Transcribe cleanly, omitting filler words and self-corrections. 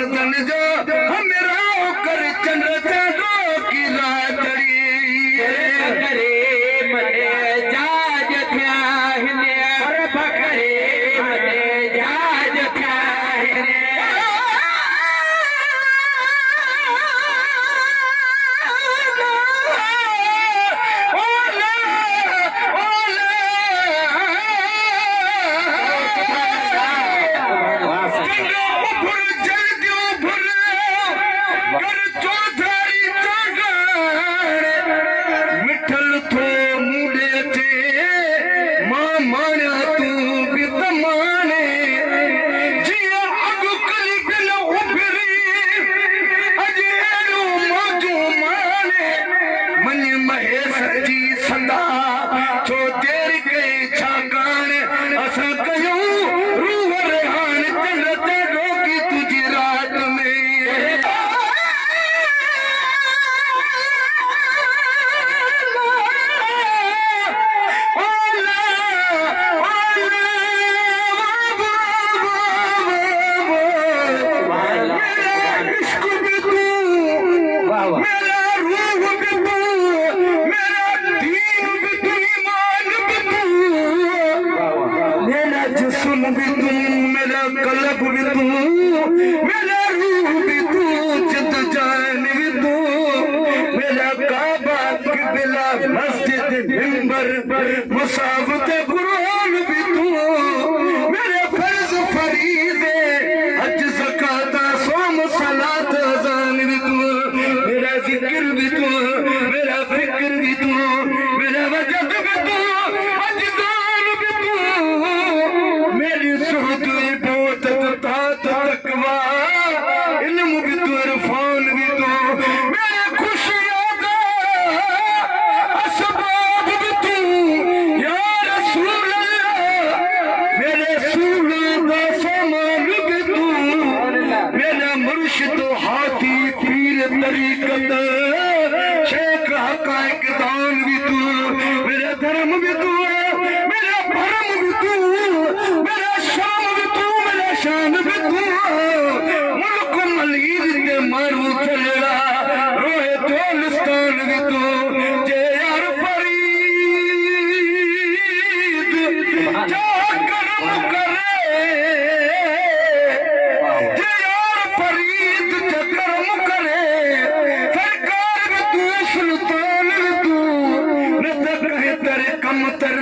मर्दन जो हमरा कर चंद्र चांदो की रातड़ी करे मने जाज थिया हिने हर बकरे मने जाज थिया हिने मुसाफत कुरान भी तू मेरे फर्ज फरीदे हज ज़कात सोम सलात अज़ान भी तू मेरा जिक्र भी तू मेरा फिक्र भी तू मेरा वजद भी तू अजदान भी तू मेरी सुहद बहुत तात तकवा इल्म भी तू इरफान भी तू मेरे खुशियां तो हाथी पीर तरीकत शेख हकायक दान भी तू मेरा धर्म भी तू मेरा भरम भी तू मेरा शाम भी तू मेरा शान भी तू मुल्क मलीद के मारू चलेगा रोए चोलिस्तान भी तू जे यार फरीद जा करम करे कम तर